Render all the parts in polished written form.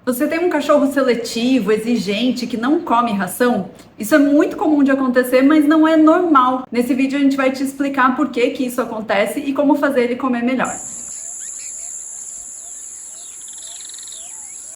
Você tem um cachorro seletivo, exigente, que não come ração? Isso é muito comum de acontecer, mas não é normal. Nesse vídeo a gente vai te explicar por que isso acontece e como fazer ele comer melhor.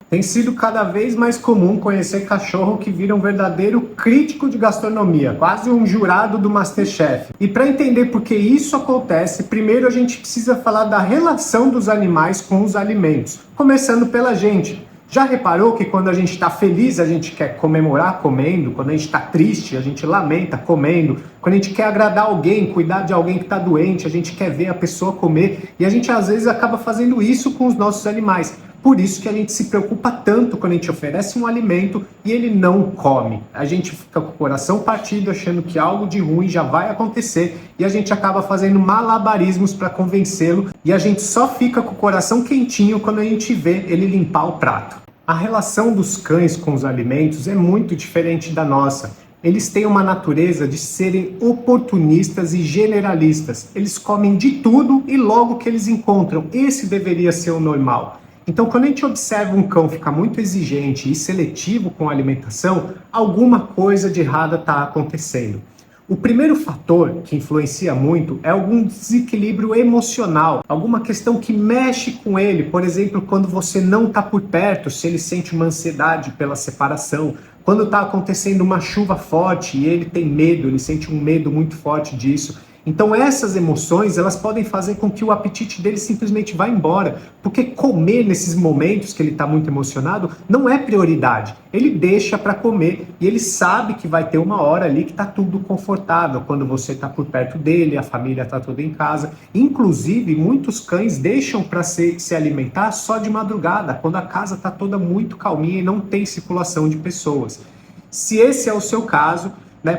Tem sido cada vez mais comum conhecer cachorro que vira um verdadeiro crítico de gastronomia, quase um jurado do MasterChef. E para entender por que isso acontece, primeiro a gente precisa falar da relação dos animais com os alimentos, começando pela gente. Já reparou que quando a gente está feliz, a gente quer comemorar comendo? Quando a gente está triste, a gente lamenta comendo? Quando a gente quer agradar alguém, cuidar de alguém que está doente, a gente quer ver a pessoa comer? E a gente às vezes acaba fazendo isso com os nossos animais. Por isso que a gente se preocupa tanto quando a gente oferece um alimento e ele não come. A gente fica com o coração partido achando que algo de ruim já vai acontecer e a gente acaba fazendo malabarismos para convencê-lo e a gente só fica com o coração quentinho quando a gente vê ele limpar o prato. A relação dos cães com os alimentos é muito diferente da nossa. Eles têm uma natureza de serem oportunistas e generalistas. Eles comem de tudo e logo que eles encontram. Esse deveria ser o normal. Então, quando a gente observa um cão ficar muito exigente e seletivo com a alimentação, alguma coisa de errada está acontecendo. O primeiro fator que influencia muito é algum desequilíbrio emocional, alguma questão que mexe com ele. Por exemplo, quando você não está por perto, se ele sente uma ansiedade pela separação, quando está acontecendo uma chuva forte e ele tem medo, ele sente um medo muito forte disso. Então essas emoções, elas podem fazer com que o apetite dele simplesmente vá embora, porque comer nesses momentos que ele está muito emocionado não é prioridade. Ele deixa para comer e ele sabe que vai ter uma hora ali que está tudo confortável, quando você está por perto dele, a família está toda em casa. Inclusive, muitos cães deixam para se alimentar só de madrugada, quando a casa está toda muito calminha e não tem circulação de pessoas. Se esse é o seu caso,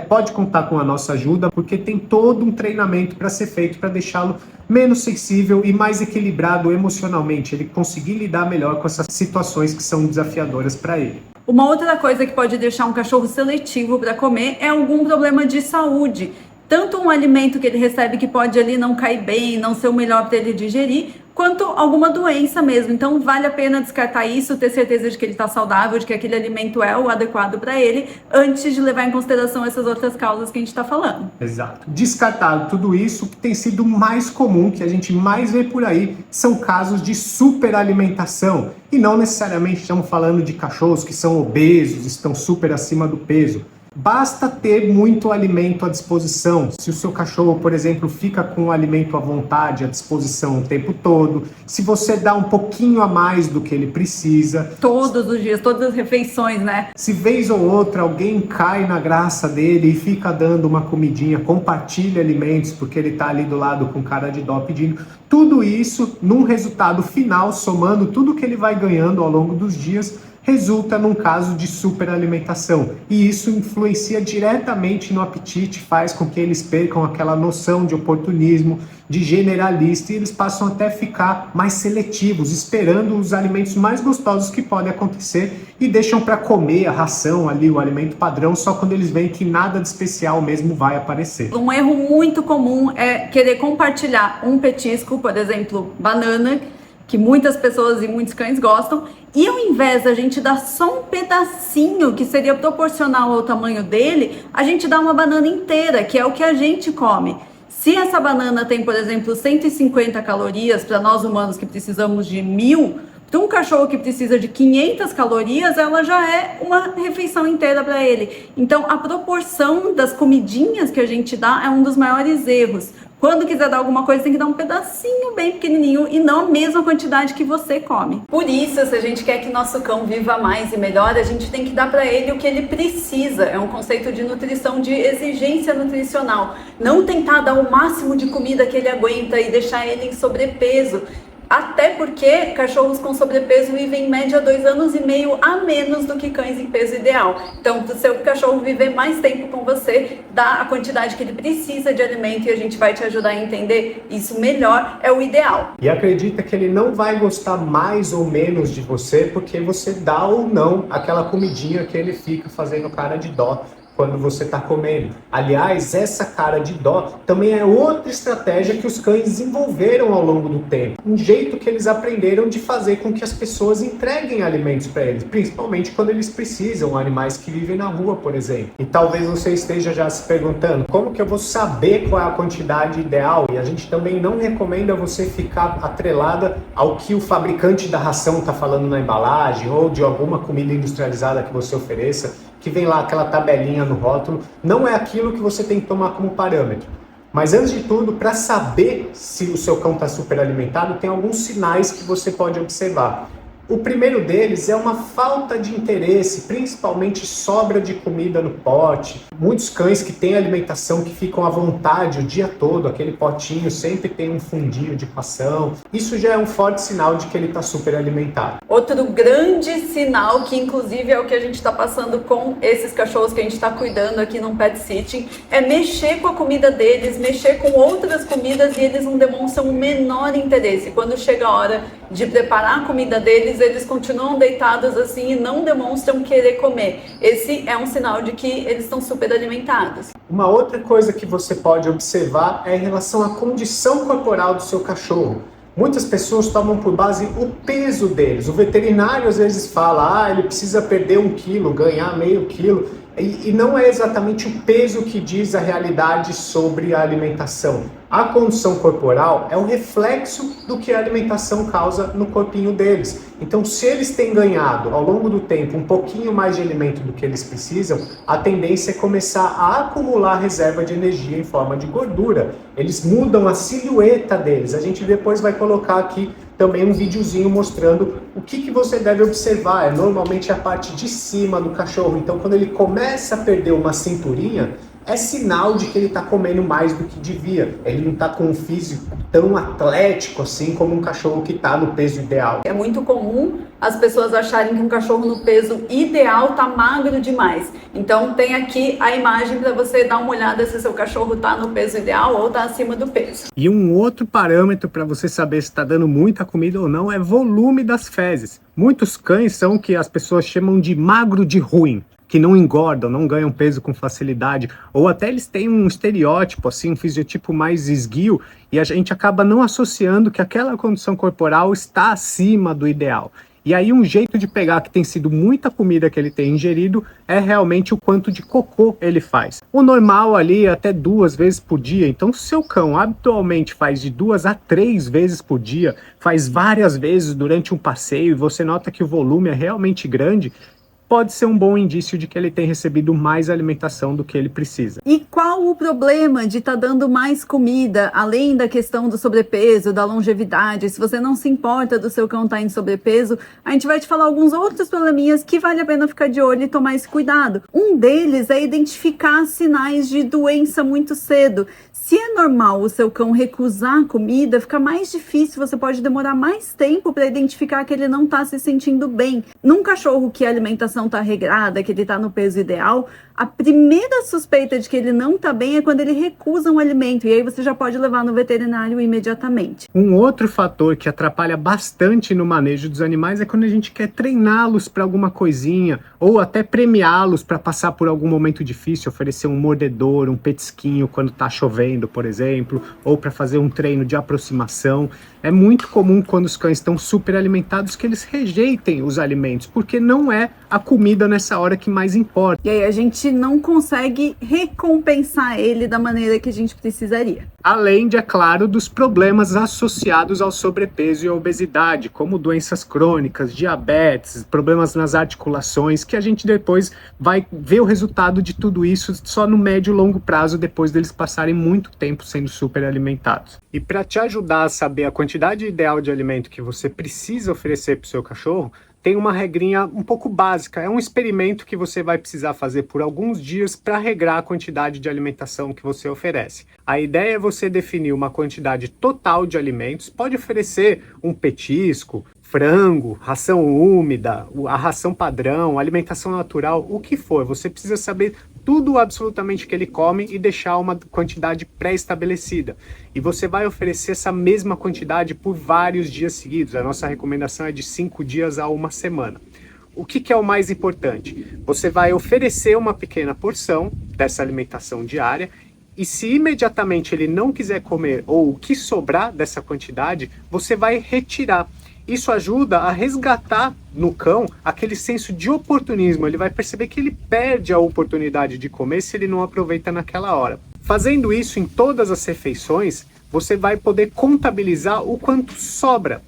pode contar com a nossa ajuda, porque tem todo um treinamento para ser feito para deixá-lo menos sensível e mais equilibrado emocionalmente, ele conseguir lidar melhor com essas situações que são desafiadoras para ele. Uma outra coisa que pode deixar um cachorro seletivo para comer é algum problema de saúde. Tanto um alimento que ele recebe que pode ali não cair bem, não ser o melhor para ele digerir, quanto alguma doença mesmo. Então vale a pena descartar isso, ter certeza de que ele está saudável, de que aquele alimento é o adequado para ele, antes de levar em consideração essas outras causas que a gente está falando. Exato. Descartado tudo isso, o que tem sido mais comum, que a gente mais vê por aí, são casos de superalimentação. E não necessariamente estamos falando de cachorros que são obesos, estão super acima do peso. Basta ter muito alimento à disposição. Se o seu cachorro, por exemplo, fica com o alimento à vontade, à disposição o tempo todo, se você dá um pouquinho a mais do que ele precisa. Todos os dias, todas as refeições, né? Se vez ou outra alguém cai na graça dele e fica dando uma comidinha, compartilha alimentos porque ele tá ali do lado com cara de dó pedindo. Tudo isso, num resultado final, somando tudo que ele vai ganhando ao longo dos dias, resulta num caso de superalimentação. E isso influencia diretamente no apetite, faz com que eles percam aquela noção de oportunismo, de generalista, e eles passam até a ficar mais seletivos, esperando os alimentos mais gostosos que podem acontecer e deixam para comer a ração ali, o alimento padrão, só quando eles veem que nada de especial mesmo vai aparecer. Um erro muito comum é querer compartilhar um petisco, por exemplo, banana, que muitas pessoas e muitos cães gostam, e ao invés da gente dar só um pedacinho que seria proporcional ao tamanho dele, a gente dá uma banana inteira, que é o que a gente come. Se essa banana tem, por exemplo, 150 calorias, para nós humanos que precisamos de 1000, para um cachorro que precisa de 500 calorias, ela já é uma refeição inteira para ele. Então, a proporção das comidinhas que a gente dá é um dos maiores erros. Quando quiser dar alguma coisa, tem que dar um pedacinho bem pequenininho e não a mesma quantidade que você come. Por isso, se a gente quer que nosso cão viva mais e melhor, a gente tem que dar para ele o que ele precisa. É um conceito de nutrição, de exigência nutricional. Não tentar dar o máximo de comida que ele aguenta e deixar ele em sobrepeso. Até porque cachorros com sobrepeso vivem em média 2 anos e meio a menos do que cães em peso ideal. Então, para o seu cachorro viver mais tempo com você, dá a quantidade que ele precisa de alimento e a gente vai te ajudar a entender isso melhor, é o ideal. E acredita que ele não vai gostar mais ou menos de você porque você dá ou não aquela comidinha que ele fica fazendo cara de dó quando você está comendo. Aliás, essa cara de dó também é outra estratégia que os cães desenvolveram ao longo do tempo. Um jeito que eles aprenderam de fazer com que as pessoas entreguem alimentos para eles, principalmente quando eles precisam, animais que vivem na rua, por exemplo. E talvez você esteja já se perguntando, como que eu vou saber qual é a quantidade ideal? E a gente também não recomenda você ficar atrelada ao que o fabricante da ração está falando na embalagem ou de alguma comida industrializada que você ofereça, que vem lá aquela tabelinha no rótulo. Não é aquilo que você tem que tomar como parâmetro. Mas antes de tudo, para saber se o seu cão está superalimentado, tem alguns sinais que você pode observar. O primeiro deles é uma falta de interesse, principalmente sobra de comida no pote. Muitos cães que têm alimentação que ficam à vontade o dia todo, aquele potinho sempre tem um fundinho de ração. Isso já é um forte sinal de que ele está superalimentado. Outro grande sinal, que inclusive é o que a gente está passando com esses cachorros que a gente está cuidando aqui no Pet Sitting, é mexer com a comida deles, mexer com outras comidas e eles não demonstram o menor interesse. Quando chega a hora de preparar a comida deles, eles continuam deitados assim e não demonstram querer comer. Esse é um sinal de que eles estão super alimentados. Uma outra coisa que você pode observar é em relação à condição corporal do seu cachorro. Muitas pessoas tomam por base o peso deles. O veterinário às vezes fala, ele precisa perder 1 quilo, ganhar meio quilo. E não é exatamente o peso que diz a realidade sobre a alimentação. A condição corporal é o reflexo do que a alimentação causa no corpinho deles. Então, se eles têm ganhado ao longo do tempo um pouquinho mais de alimento do que eles precisam, a tendência é começar a acumular reserva de energia em forma de gordura. Eles mudam a silhueta deles. A gente depois vai colocar aqui também um videozinho mostrando o que você deve observar. É normalmente a parte de cima do cachorro. Então, quando ele começa a perder uma cinturinha, é sinal de que ele está comendo mais do que devia. Ele não está com um físico tão atlético assim como um cachorro que está no peso ideal. É muito comum as pessoas acharem que um cachorro no peso ideal está magro demais. Então tem aqui a imagem para você dar uma olhada se seu cachorro está no peso ideal ou está acima do peso. E um outro parâmetro para você saber se está dando muita comida ou não é volume das fezes. Muitos cães são o que as pessoas chamam de magro de ruim, que não engordam, não ganham peso com facilidade, ou até eles têm um estereótipo, assim, um fisiotipo mais esguio, e a gente acaba não associando que aquela condição corporal está acima do ideal. E aí um jeito de pegar que tem sido muita comida que ele tem ingerido é realmente o quanto de cocô ele faz. O normal ali é até 2 vezes por dia, então se o seu cão habitualmente faz de 2 a 3 vezes por dia, faz várias vezes durante um passeio e você nota que o volume é realmente grande, pode ser um bom indício de que ele tem recebido mais alimentação do que ele precisa. E qual o problema de estar dando mais comida, além da questão do sobrepeso, da longevidade? Se você não se importa do seu cão estar em sobrepeso, a gente vai te falar alguns outros probleminhas que vale a pena ficar de olho e tomar esse cuidado. Um deles é identificar sinais de doença muito cedo. Se é normal o seu cão recusar a comida, fica mais difícil, você pode demorar mais tempo para identificar que ele não está se sentindo bem. Num cachorro que a alimentação está regrada, que ele está no peso ideal, a primeira suspeita de que ele não está bem é quando ele recusa um alimento, e aí você já pode levar no veterinário imediatamente. Um outro fator que atrapalha bastante no manejo dos animais é quando a gente quer treiná-los para alguma coisinha, ou até premiá-los para passar por algum momento difícil, oferecer um mordedor, um petisquinho quando está chovendo, por exemplo, ou para fazer um treino de aproximação. É muito comum quando os cães estão super alimentados que eles rejeitem os alimentos, porque não é a comida nessa hora que mais importa. E aí a gente não consegue recompensar ele da maneira que a gente precisaria. Além de, é claro, dos problemas associados ao sobrepeso e à obesidade, como doenças crônicas, diabetes, problemas nas articulações, que a gente depois vai ver o resultado de tudo isso só no médio e longo prazo, depois deles passarem muito tempo sendo super alimentados. E para te ajudar a saber a quantidade ideal de alimento que você precisa oferecer para o seu cachorro, tem uma regrinha um pouco básica. É um experimento que você vai precisar fazer por alguns dias para regrar a quantidade de alimentação que você oferece. A ideia é você definir uma quantidade total de alimentos, pode oferecer um petisco, frango, ração úmida, a ração padrão, alimentação natural, o que for. Você precisa saber tudo absolutamente que ele come e deixar uma quantidade pré-estabelecida. E você vai oferecer essa mesma quantidade por vários dias seguidos. A nossa recomendação é de 5 dias a 1 semana. o que é o mais importante? Você vai oferecer uma pequena porção dessa alimentação diária e se imediatamente ele não quiser comer ou o que sobrar dessa quantidade, você vai retirar. Isso ajuda a resgatar no cão aquele senso de oportunismo. Ele vai perceber que ele perde a oportunidade de comer se ele não aproveita naquela hora. Fazendo isso em todas as refeições, você vai poder contabilizar o quanto sobra.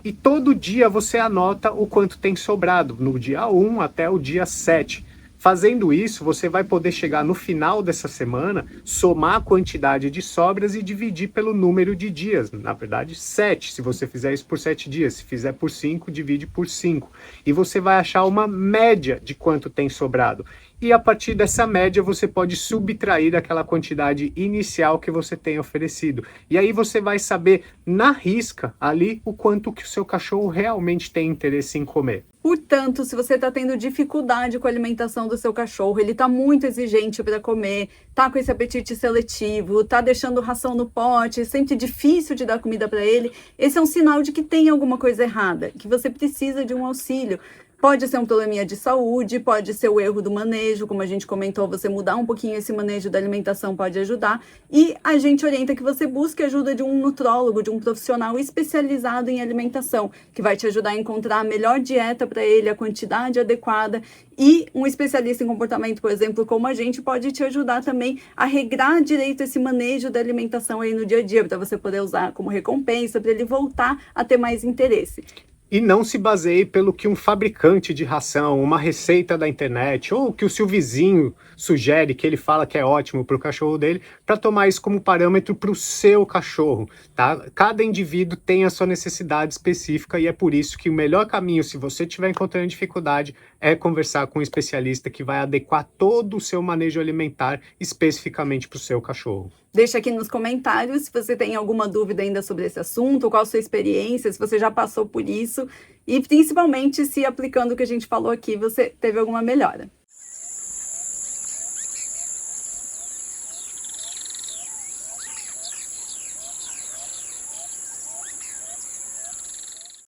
E todo dia você anota o quanto tem sobrado, no dia 1 até o dia 7. Fazendo isso, você vai poder chegar no final dessa semana, somar a quantidade de sobras e dividir pelo número de dias. Na verdade, 7, se você fizer isso por 7 dias. Se fizer por 5, divide por 5. E você vai achar uma média de quanto tem sobrado. E a partir dessa média, você pode subtrair daquela quantidade inicial que você tem oferecido. E aí você vai saber, na risca, ali, o quanto que o seu cachorro realmente tem interesse em comer. Portanto, se você está tendo dificuldade com a alimentação do seu cachorro, ele está muito exigente para comer, está com esse apetite seletivo, está deixando ração no pote, sempre difícil de dar comida para ele, esse é um sinal de que tem alguma coisa errada, que você precisa de um auxílio. Pode ser um probleminha de saúde, pode ser o erro do manejo, como a gente comentou, você mudar um pouquinho esse manejo da alimentação pode ajudar. E a gente orienta que você busque ajuda de um nutrólogo, de um profissional especializado em alimentação, que vai te ajudar a encontrar a melhor dieta para ele, a quantidade adequada. E um especialista em comportamento, por exemplo, como a gente, pode te ajudar também a regrar direito esse manejo da alimentação aí no dia a dia, para você poder usar como recompensa, para ele voltar a ter mais interesse. E não se baseie pelo que um fabricante de ração, uma receita da internet, ou que o seu vizinho sugere, que ele fala que é ótimo para o cachorro dele, para tomar isso como parâmetro para o seu cachorro, tá? Cada indivíduo tem a sua necessidade específica e é por isso que o melhor caminho, se você estiver encontrando dificuldade, é conversar com um especialista que vai adequar todo o seu manejo alimentar especificamente para o seu cachorro. Deixa aqui nos comentários se você tem alguma dúvida ainda sobre esse assunto, qual a sua experiência, se você já passou por isso e principalmente se aplicando o que a gente falou aqui, você teve alguma melhora.